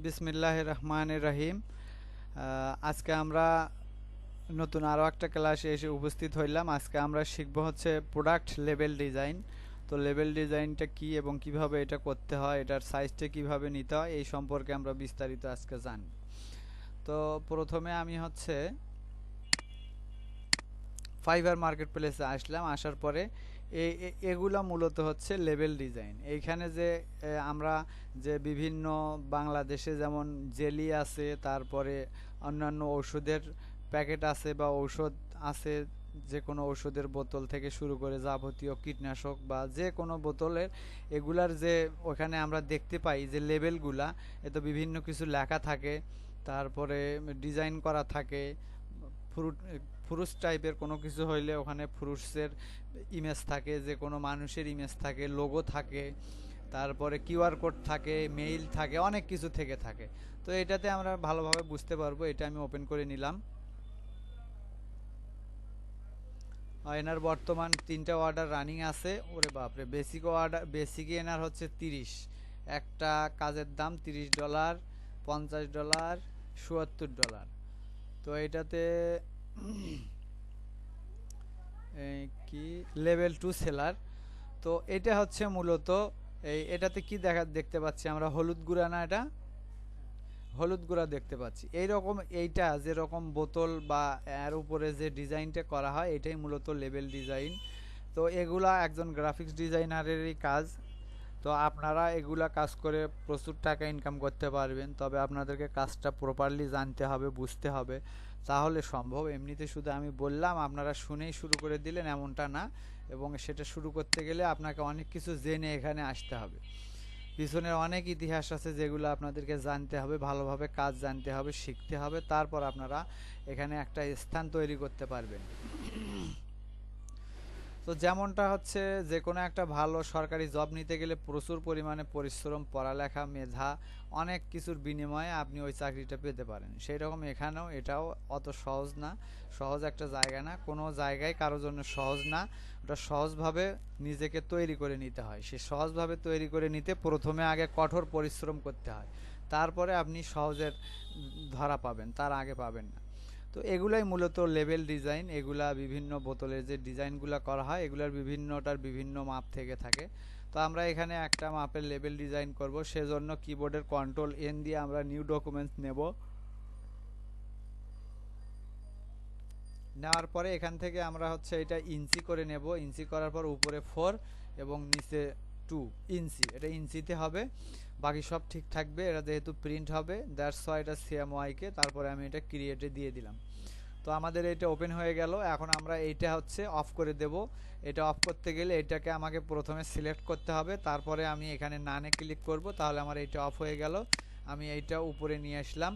বিসমিল্লাহির রহমানির রহিম। আজকে আমরা নতুন আরও একটা ক্লাসে এসে উপস্থিত হইলাম। আজকে আমরা শিখব হচ্ছে প্রোডাক্ট লেবেল ডিজাইন। তো লেবেল ডিজাইনটা কি এবং কিভাবে এটা করতে হয়, এটার সাইজটা কিভাবে নিতে হয়, এই সম্পর্কে আমরা বিস্তারিত আজকে জানব। তো প্রথমে আমি হচ্ছে ফাইবার মার্কেট প্লেসে আসলাম। আসার পরে এগুলা মূলত হচ্ছে লেবেল ডিজাইন। এইখানে যে আমরা যে বিভিন্ন বাংলাদেশে যেমন জেলি আছে, তারপরে অন্যান্য ঔষধের প্যাকেট আছে বা ঔষধ আছে, যে কোনো ঔষধের বোতল থেকে শুরু করে যাবতীয় কীটনাশক বা যে কোনো বোতলের এগুলার যে ওখানে আমরা দেখতে পাই যে লেবেলগুলা, এতে বিভিন্ন কিছু লেখা থাকে, তারপরে ডিজাইন করা থাকে। ফুরুস টাইপের কোনো কিছু হইলে ওখানে ফুরুসের ইমেজ থাকে, যে কোনো মানুষের ইমেজ থাকে, লোগো থাকে, তারপরে কিউআর কোড থাকে, মেইল থাকে, অনেক কিছু থেকে থাকে। তো এটাতে আমরা ভালোভাবে বুঝতে পারবো। এটা আমি ওপেন করে নিলাম। এনার বর্তমান 3টা অর্ডার রানিং আছে। ওরে বাপরে, বেসিকে এনার হচ্ছে 30। একটা কাজের দাম $30, $50, $70। তো এটাতে কি লেভেল 2 সেলার। তো এটা হচ্ছে মূলত এটাতে কি দেখতে পাচ্ছি আমরা, হলুদ গুঁড়া না, এটা হলুদ গুঁড়া দেখতে পাচ্ছি। এইরকম এইটা যেরকম বোতল বা এর উপরে যে ডিজাইনটা করা হয়, এটাই মূলত লেবেল ডিজাইন। তো এগুলা একজন গ্রাফিক্স ডিজাইনারেরই কাজ। তো আপনারা এগুলা কাজ করে প্রচুর টাকা ইনকাম করতে পারবেন, তবে আপনাদেরকে কাজটা প্রপারলি জানতে হবে, বুঝতে হবে, তাহলে সম্ভব। এমনিতে শুধু আমি বললাম আপনারা শুনেই শুরু করে দিলেন এমনটা না, এবং সেটা শুরু করতে গেলে আপনাকে অনেক কিছু জেনে এখানে আসতে হবে। পিছনে অনেক ইতিহাস আছে যেগুলো আপনাদেরকে জানতে হবে, ভালোভাবে কাজ জানতে হবে, শিখতে হবে, তারপর আপনারা এখানে একটা স্থান তৈরি করতে পারবেন। তো যেমনটা হচ্ছে যে কোনো একটা ভালো সরকারি জব নিতে গেলে প্রচুর পরিমাণে পরিশ্রম, পড়ালেখা, মেধা, অনেক কিছুর বিনিময়ে আপনি ওই চাকরিটা পেতে পারেন। সেই রকম এখানেও এটাও অত সহজ না, সহজ একটা জায়গা না, কোনো জায়গায় কারোর জন্য সহজ না। ওটা সহজভাবে নিজেকে তৈরি করে নিতে হয়। সে সহজভাবে তৈরি করে নিতে প্রথমে আগে কঠোর পরিশ্রম করতে হয়, তারপরে আপনি সহজের ধরা পাবেন, তার আগে পাবেন না। তো এগুলাই মূলত লেবেল ডিজাইন। এগুলা বিভিন্ন বোতলের যে ডিজাইনগুলো করা হয়, এগুলার বিভিন্নটার বিভিন্ন মাপ থেকে থাকে। তো আমরা এখানে একটা মাপের লেবেল ডিজাইন করব, সেজন্য কিবোর্ডের Ctrl+N দিয়ে আমরা নিউ ডকুমেন্টস নেব। নেওয়ার পরে এখান থেকে আমরা হচ্ছে এটা ইঞ্চি করে নেব। ইঞ্চি করার পর উপরে 4 এবং নিচে 2 ইঞ্চি, এটা ইঞ্চিতে হবে। বাকি সব ঠিক থাকবে। এটা যেহেতু প্রিন্ট হবে, দ্যাটস ওয়াই এটা CMYK। তারপরে আমি এটা ক্রিয়েটে দিয়ে দিলাম। তো আমাদের এটা ওপেন হয়ে গেল। এখন আমরা এইটা হচ্ছে অফ করে দেব। এটা অফ করতে গেলে এটাকে আমাকে প্রথমে সিলেক্ট করতে হবে, তারপরে আমি এখানে নানে ক্লিক করব, তাহলে আমার এইটা অফ হয়ে গেল। আমি এইটা উপরে নিয়ে আসলাম।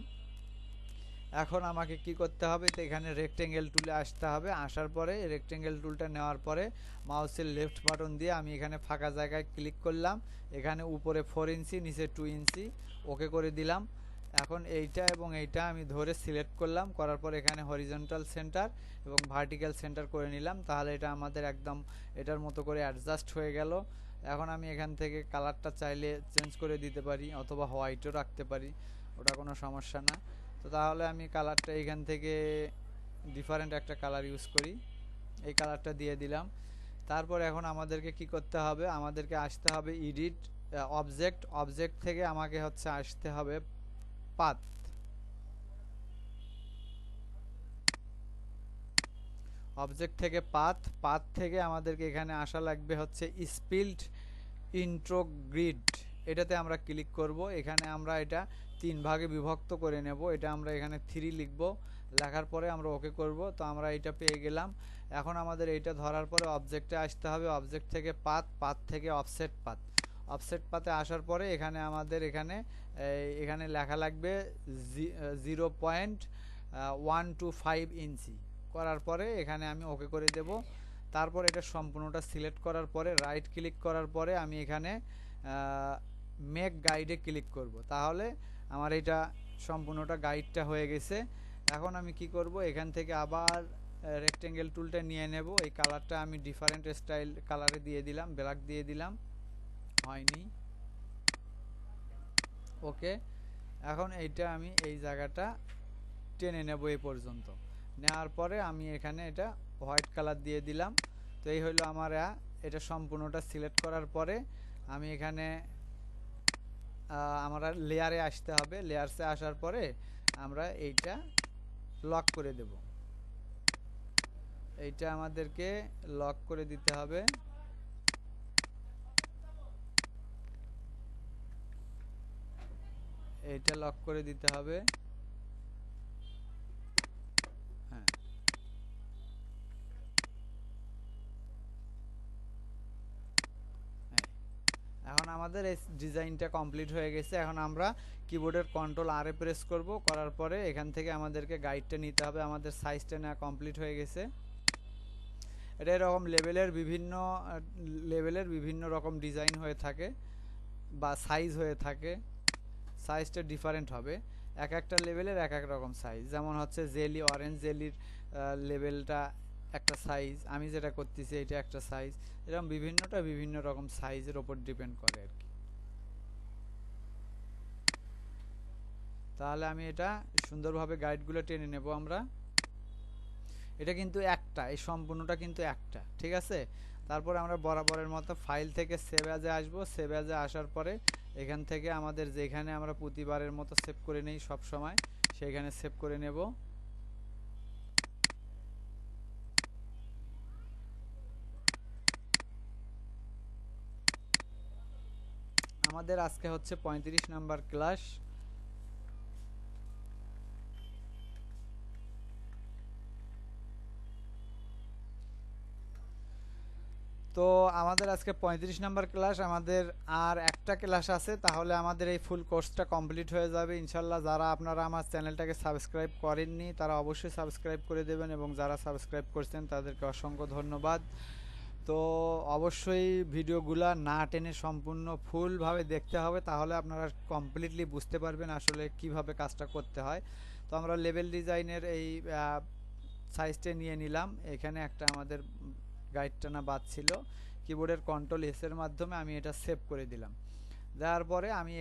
এখন আমাকে কি করতে হবে, তো এখানে রেক্টেঙ্গেল টুলে আসতে হবে। আসার পরে রেক্টেঙ্গেল টুলটা নেওয়ার পরে মাউসের লেফট বাটন দিয়ে আমি এখানে ফাঁকা জায়গায় ক্লিক করলাম। এখানে উপরে 4 ইঞ্চি, নিচে 2 ইঞ্চি, ওকে করে দিলাম। এখন এইটা এবং এইটা আমি ধরে সিলেক্ট করলাম, করার পর এখানে হরিজন্টাল সেন্টার এবং ভার্টিক্যাল সেন্টার করে নিলাম। তাহলে এটা আমাদের একদম এটার মতো করে অ্যাডজাস্ট হয়ে গেল। এখন আমি এখান থেকে কালারটা চাইলে চেঞ্জ করে দিতে পারি, অথবা হোয়াইটও রাখতে পারি, ওটা কোনো সমস্যা না। তো তাহলে আমি কালারটা এখান থেকে ডিফারেন্ট একটা কালার ইউজ করি, এই কালারটা দিয়ে দিলাম। তারপর এখন আমাদেরকে কি করতে হবে, আমাদেরকে আসতে হবে এডিট অবজেক্ট। অবজেক্ট থেকে আমাকে হচ্ছে আসতে হবে পাথ। অবজেক্ট থেকে পাথ থেকে আমাদেরকে এখানে আসা লাগবে হচ্ছে স্পিল্ড ইন্ট্রোগ্রিড। এটাতে আমরা ক্লিক করব। এখানে আমরা এটা 3 ভাগে বিভক্ত করে নেব। এটা আমরা এখানে 3 লিখব, লেখার পরে আমরা ওকে করব। তো আমরা এটা পেয়ে গেলাম। এখন আমাদের এইটা ধরার পরে অবজেক্টে আসতে হবে। অবজেক্ট থেকে পাথ থেকে অফসেট পাথে আসার পরে এখানে আমাদের এখানে লেখা লাগবে 0.125 ইঞ্চি। করার পরে এখানে আমি ওকে করে দেব। তারপর এটা সম্পূর্ণটা সিলেক্ট করার পরে রাইট ক্লিক করার পরে আমি এখানে মেক গাইডে ক্লিক করব। তাহলে আমার এটা সম্পূর্ণটা গাইডটা হয়ে গেছে। এখন আমি কি করব, এখান থেকে আবার রেক্টেঙ্গেল টুলটা নিয়ে নেব। এই কালারটা আমি ডিফারেন্ট স্টাইল কালারে দিয়ে দিলাম, ব্ল্যাক দিয়ে দিলাম, হয়নি, ওকে। এখন এইটা আমি এই জায়গাটা টেনে নেব এই পর্যন্ত। নেওয়ার পরে আমি এখানে এটা হোয়াইট কালার দিয়ে দিলাম। তো এই হলো আমার এটা সম্পূর্ণটা সিলেক্ট করার পরে আমি এখানে আমরা লেয়ারে আসতে হবে। লেয়ারসে আসার পরে আমরা এইটা লক করে দেব। এইটা আমাদেরকে লক করে দিতে হবে। এইটা লক করে দিতে হবে। হ্যাঁ, এখন আমাদের এই ডিজাইনটা কমপ্লিট হয়ে গেছে। এখন আমরা কিবোর্ডের কন্ট্রোল আর এ প্রেস করব, করার পরে এখান থেকে আমাদেরকে গাইডটা নিতে হবে। আমাদের সাইজটা নেওয়া কমপ্লিট হয়ে গেছে। এটা এরকম লেভেলের বিভিন্ন রকম ডিজাইন হয়ে থাকে বা সাইজ হয়ে থাকে। সাইজটা ডিফারেন্ট হবে, এক একটা লেভেলের এক এক রকম সাইজ। যেমন হচ্ছে জেলি, অরেঞ্জ জেলির লেভেলটা একটা সাইজ, আমি যেটা করতেছি এটা একটা সাইজ। এরকম বিভিন্নটা বিভিন্ন রকম সাইজের ওপর ডিপেন্ড করে আর কি। তাহলে আমি এটা সুন্দরভাবে গাইডগুলো টেনে নেব আমরা। এটা কিন্তু একটা, এই সম্পূর্ণটা কিন্তু একটা, ঠিক আছে। তারপরে আমরা বরাবরের মতো ফাইল থেকে সেভ অ্যাজে আসবো। সেভ অ্যাজে আসার পরে এখান থেকে আমাদের যেখানে আমরা প্রতিবারের মতো সেভ করে নেই সব সময়, সেইখানে সেভ করে নেব। আমাদের আজকে হচ্ছে 35 নাম্বার ক্লাস। তো আমাদের আজকে 35 নাম্বার ক্লাস। আমাদের আর একটা ক্লাস আছে, তাহলে আমাদের এই ফুল কোর্সটা কমপ্লিট হয়ে যাবে ইনশাল্লাহ। যারা আপনারা আমার চ্যানেলটাকে সাবস্ক্রাইব করেননি তারা অবশ্যই সাবস্ক্রাইব করে দেবেন, এবং যারা সাবস্ক্রাইব করছেন তাদেরকে অসংখ্য ধন্যবাদ। তো অবশ্যই ভিডিওগুলা না টেনে সম্পূর্ণ ফুলভাবে দেখতে হবে, তাহলে আপনারা কমপ্লিটলি বুঝতে পারবেন আসলে কিভাবে কাজটা করতে হয়। তো আমরা লেভেল ডিজাইনের এই সাইজটা নিয়ে নিলাম। এখানে একটা আমাদের গাইড টানা বাদ ছিল। কিবোর্ডের কন্ট্রোল এস এর মাধ্যমে আমি এটা সেভ করে দিলাম। দেওয়ার পরে আমি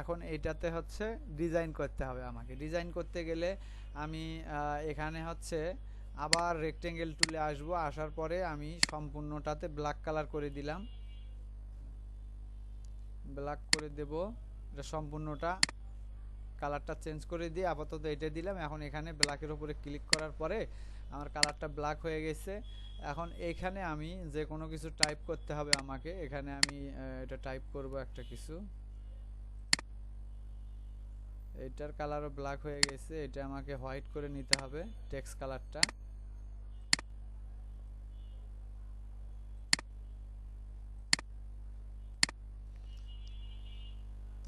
এখন এইটাতে হচ্ছে ডিজাইন করতে হবে। আমাকে ডিজাইন করতে গেলে আমি এখানে হচ্ছে আবার রেক্টেঙ্গেল টুলে আসবো। আসার পরে আমি সম্পূর্ণটাতে ব্ল্যাক কালার করে দিলাম, ব্ল্যাক করে দেব। এটা সম্পূর্ণটা কালারটা চেঞ্জ করে দিয়ে আপাতত এটা দিলাম। এখন এখানে ব্ল্যাকের উপরে ক্লিক করার পরে আমার কালারটা ব্ল্যাক হয়ে গেছে। এখন এখানে আমি যে কোনো কিছু টাইপ করতে হবে আমাকে। এখানে আমি এটা টাইপ করব একটা কিছু। এটার কালারও ব্ল্যাক হয়ে গেছে, এটা আমাকে হোয়াইট করে নিতে হবে টেক্সট কালারটা।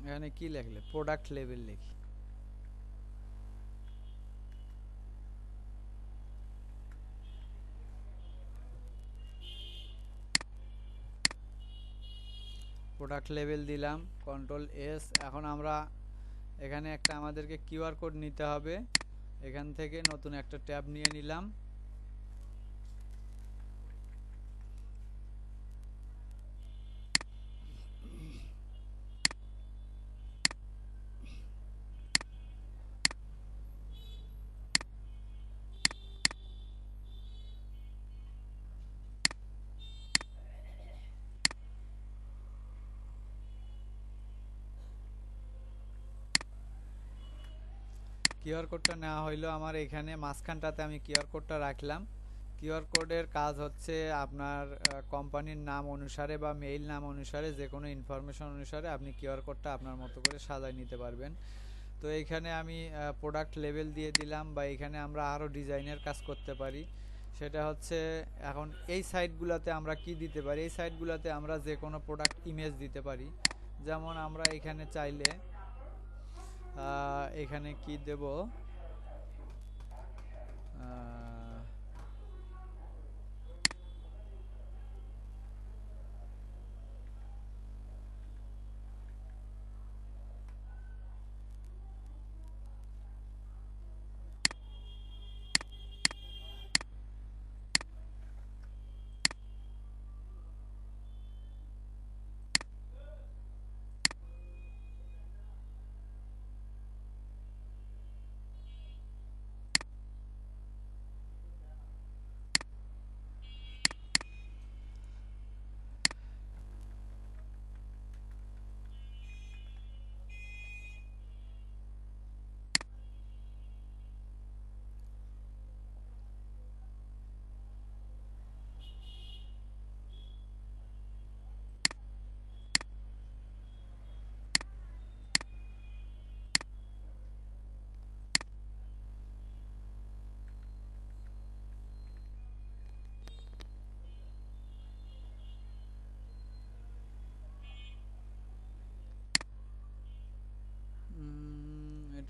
এখানে কি লিখলে? প্রোডাক্ট লেভেল লিখি। প্রোডাক্ট লেভেল দিলাম, কন্ট্রোল এস। এখন আমরা এখানে একটা আমাদেরকে কিউআর কোড নিতে হবে। এখান থেকে নতুন একটা ট্যাব নিয়ে নিলাম। কিউআর কোডটা নেওয়া হইলো আমার। এখানে মাঝখানটাতে আমি কিউআর কোডটা রাখলাম। কিউআর কোডের কাজ হচ্ছে আপনার কোম্পানির নাম অনুসারে বা মেইল নাম অনুসারে যে কোনো ইনফরমেশন অনুসারে আপনি কিউআর কোডটা আপনার মতো করে সাজায় নিতে পারবেন। তো এইখানে আমি প্রোডাক্ট লেভেল দিয়ে দিলাম, বা এখানে আমরা আরও ডিজাইনের কাজ করতে পারি। সেটা হচ্ছে এখন এই সাইটগুলোতে আমরা কি দিতে পারি? এই সাইটগুলোতে আমরা যে কোনো প্রোডাক্ট ইমেজ দিতে পারি। যেমন আমরা এখানে চাইলে এখানে কি দেব,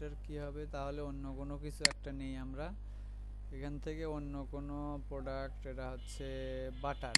এটার কি হবে তাহলে? অন্য কোনো কিছু একটা নেই আমরা এখান থেকে, অন্য কোনো প্রোডাক্ট। এটা হচ্ছে বাটার।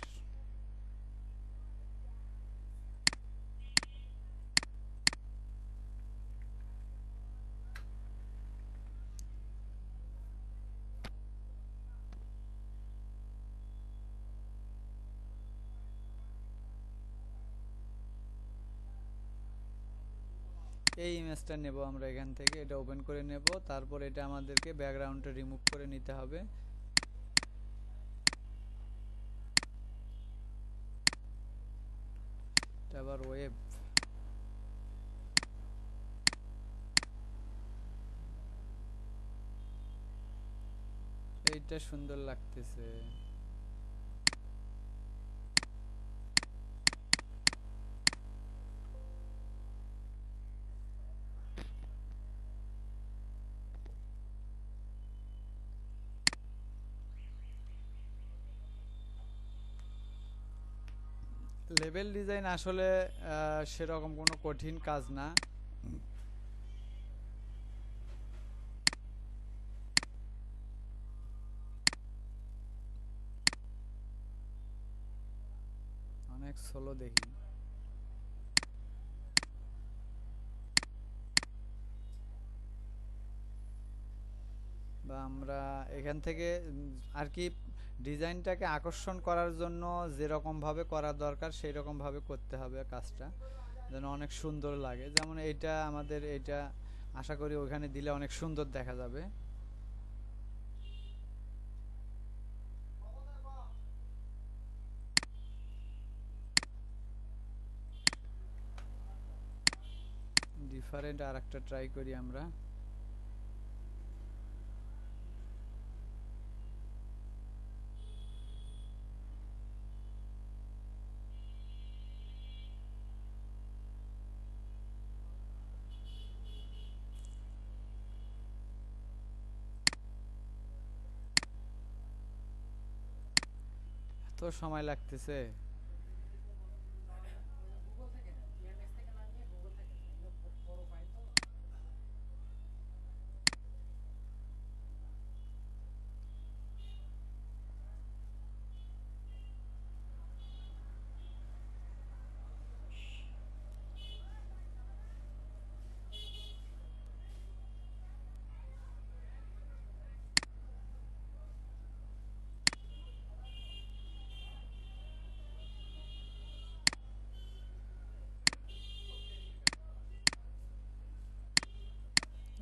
এই ইমেজটা নেব আমরা এখান থেকে, এটা ওপেন করে নেব। তারপর এটা আমাদেরকে ব্যাকগ্রাউন্ডটা রিমুভ করে নিতে হবে। আবার ওয়েব, এইটা সুন্দর লাগতেছে। লেভেল ডিজাইন আসলে সেরকম কোনো কঠিন কাজ না। অনেক স্লো দেখি। বা আমরা এখান থেকে আর কি ডিজাইনটাকে আকর্ষণ করার জন্য যেরকম ভাবে করা দরকার সেই রকম ভাবে করতে হবে কাজটা, যেন অনেক সুন্দর লাগে। যেমন এইটা আমাদের, এইটা আশা করি ওখানে দিলে অনেক সুন্দর দেখা যাবে। ডিফারেন্ট আর একটা ট্রাই করি আমরা। এত সময় লাগতেছে।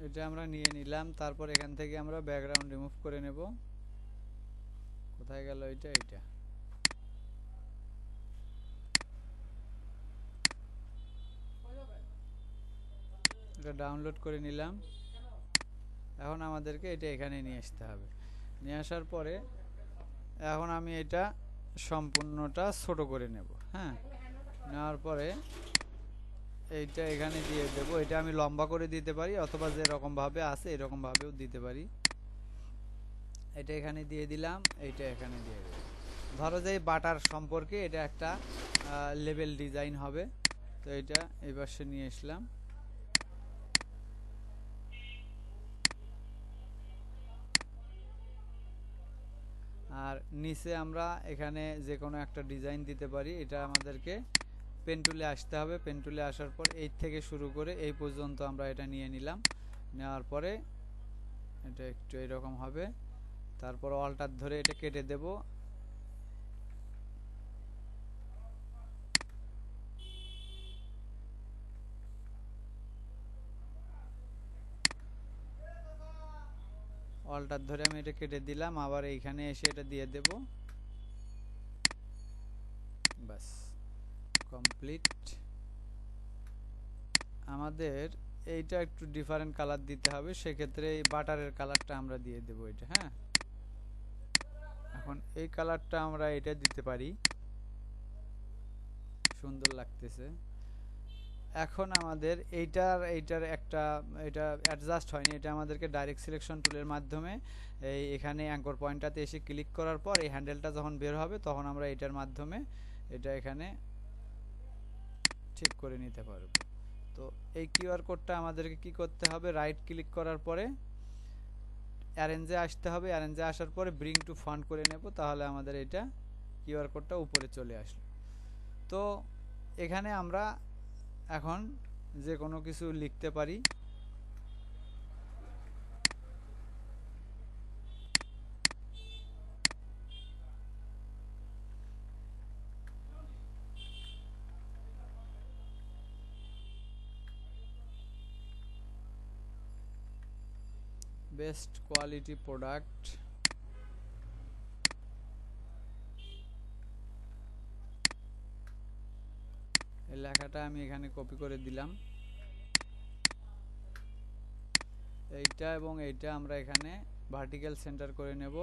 এটা আমরা নিয়ে নিলাম। তারপর এখান থেকে আমরা ব্যাকগ্রাউন্ড রিমুভ করে নেব। কোথায় গেল এটা? এটা এটা ডাউনলোড করে নিলাম। এখন আমাদেরকে এটা এখানে নিয়ে আসতে হবে। নিয়ে আসার পরে এখন আমি এটা সম্পূর্ণটা ছোট করে নেব। হ্যাঁ, নেওয়ার পরে এইটা এখানে দিয়ে দেব। এটা আমি লম্বা করে দিতে পারি অথবা যেরকম ভাবে আছে এরকম ভাবেও দিতে পারি। এটা এখানে দিয়ে দিলাম, এইটা এখানে দিয়ে দেব। ধরো যে বাটার সম্পর্কে এটা একটা লেভেল ডিজাইন হবে। তো এটা এই পাশে নিয়ে আসলাম। আর নিচে আমরা এখানে যে কোনো একটা ডিজাইন দিতে পারি। এটা আমাদেরকে পেন টুলে আসতে হবে। পেন টুলে আসার পর এই থেকে শুরু করে এই পর্যন্ত আমরা এটা নিয়ে নিলাম। নেওয়ার পরে এটা একটু এরকম হবে। তারপর অল্টার ধরে এটা কেটে দেব। অল্টার ধরে আমি এটা কেটে দিলাম। আবার এইখানে এসে এটা দিয়ে দেব। বাস, কমপ্লিট। আমাদের এইটা একটু ডিফারেন্ট কালার দিতে হবে, সেক্ষেত্রে এই বাটারের কালারটা আমরা দিয়ে দেব এটা। হ্যাঁ, এখন এই কালারটা আমরা এটা দিতে পারি, সুন্দর লাগতেছে। এখন আমাদের এইটার একটা, এটা অ্যাডজাস্ট হয়নি। এটা আমাদেরকে ডাইরেক্ট সিলেকশন টুলের মাধ্যমে এখানে অ্যাঙ্কর পয়েন্টটাতে এসে ক্লিক করার পর এই হ্যান্ডেলটা যখন বের হবে তখন আমরা এটার মাধ্যমে এটা এখানে ঠিক করে নিতে পারবো। তো তো এই কিউআর কোডটা আমাদেরকে কি করতে হবে, রাইট ক্লিক করার পরে অ্যারেঞ্জে আসতে হবে, অ্যারেঞ্জে আসার পরে ব্রিং টু ফন্ট করে নেব, তাহলে আমাদের এটা কিউআর কোডটা উপরে চলে আসলো। তো এখানে আমরা এখন যে কোনো কিছু লিখতে পারি। বেস্ট কোয়ালিটি প্রোডাক্ট, এই লেখাটা আমি এখানে কপি করে দিলাম। এইটা এবং এইটা আমরা এখানে ভার্টিক্যাল সেন্টার করে নেব।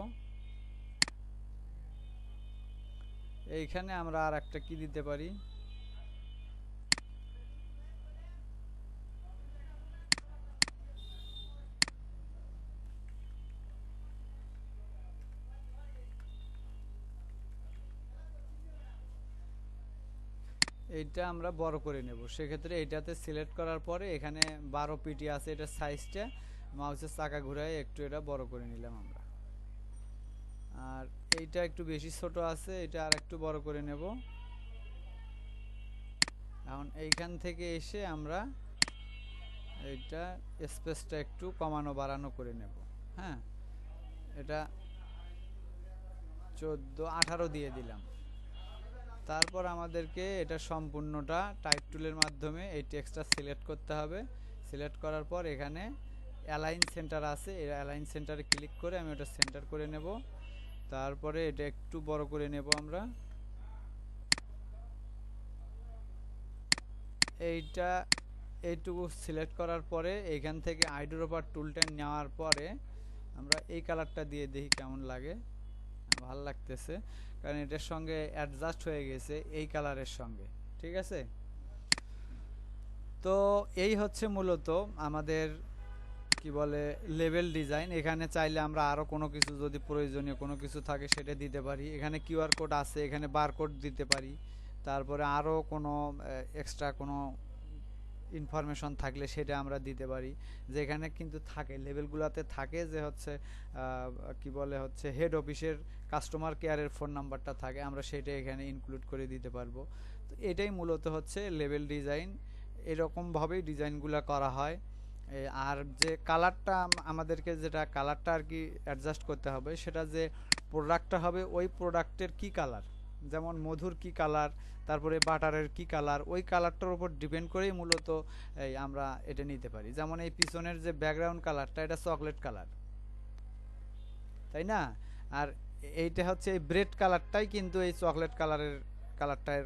এইখানে আমরা আর একটা কি দিতে পারি, এইটা আমরা বড় করে নেব। সেক্ষেত্রে এইটাতে সিলেক্ট করার পরে এখানে 12 পিটি আছে, এটা সাইজটা মাউসের চাকা ঘুরায় একটু এটা বড় করে নিলাম আমরা। আর এইটা একটু বেশি ছোট আছে, এটা আর একটু বড় করে নেব। এখন এইখান থেকে এসে আমরা এইটা স্পেসটা একটু কমানো বাড়ানো করে নেব। হ্যাঁ, এটা 14 18 দিয়ে দিলাম। তারপর আমাদেরকে এটা সম্পূর্ণটা টাইপ টুলের মাধ্যমে এই টেক্সটটা সিলেক্ট করতে হবে। সিলেক্ট করার পর এখানে অ্যালাইন সেন্টার আছে, এই অ্যালাইন সেন্টারে ক্লিক করে আমি ওটা সেন্টার করে নেব। তারপরে এটা একটু বড় করে নেব আমরা। এইটা এইটুকু সিলেক্ট করার পরে এইখান থেকে আইড্রোপার টুলটা নেওয়ার পরে আমরা এই কালারটা দিয়ে দেখি কেমন লাগে। ভালো লাগতেছে, কারণ এটার সঙ্গে অ্যাডজাস্ট হয়ে গেছে এই কালারের সঙ্গে। ঠিক আছে, তো এই হচ্ছে মূলত আমাদের কি বলে লেভেল ডিজাইন। এখানে চাইলে আমরা আরও কোনো কিছু যদি প্রয়োজনীয় কোনো কিছু থাকে সেটা দিতে পারি। এখানে কিউআর কোড আছে, এখানে বারকোড দিতে পারি। তারপরে আরও কোনো এক্সট্রা কোনো ইনফরমেশন থাকলে সেটা আমরা দিতে পারি। যেখানে কিন্তু থাকে লেভেলগুলোতে থাকে যে হচ্ছে কি বলে হচ্ছে হেড অফিসের কাস্টমার কেয়ারের ফোন নাম্বারটা থাকে, আমরা সেটা এখানে ইনক্লুড করে দিতে পারবো। তো এটাই মূলত হচ্ছে লেভেল ডিজাইন, এরকমভাবেই ডিজাইনগুলো করা হয়। আর যে কালারটা আমাদেরকে যেটা কালারটা আর কি অ্যাডজাস্ট করতে হবে, সেটা যে প্রোডাক্টটা হবে ওই প্রোডাক্টের কি কালার, যেমন মধুর কি কালার, তারপরে বাটারের কি কালার, ওই কালারটার উপর ডিপেন্ড করেই মূলত এই আমরা এটা নিতে পারি। যেমন এই পিছনের যে ব্যাকগ্রাউন্ড কালারটা এটা চকলেট কালার, তাই না? আর এইটা হচ্ছে এই ব্রেড কালারটাই কিন্তু এই চকলেট কালারটায়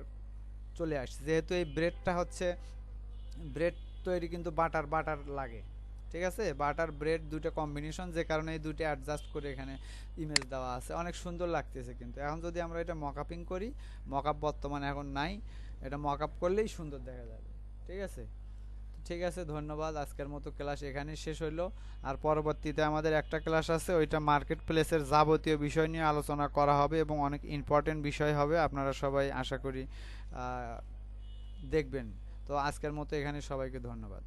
চলে আসছে, যেহেতু এই ব্রেডটা হচ্ছে ব্রেড তৈরি কিন্তু বাটার লাগে। ঠিক আছে, বাটার ব্রেড দুটো কম্বিনেশন, যে কারণে এই দুটো অ্যাডজাস্ট করে এখানে ইমেজ দেওয়া আছে, অনেক সুন্দর লাগতেছে। কিন্তু এখন যদি আমরা এটা মকআপিং করি, মকআপ বর্তমানে এখন নাই, এটা মকআপ করলেই সুন্দর দেখা যাবে। ঠিক আছে, ঠিক আছে, ধন্যবাদ। আজকের মতো ক্লাস এখানেই শেষ হইলো। আর পরবর্তীতে আমাদের একটা ক্লাস আছে, ওইটা মার্কেট প্লেসের যাবতীয় বিষয় নিয়ে আলোচনা করা হবে এবং অনেক ইম্পর্টেন্ট বিষয় হবে। আপনারা সবাই আশা করি দেখবেন। তো আজকের মতো এখানে সবাইকে ধন্যবাদ।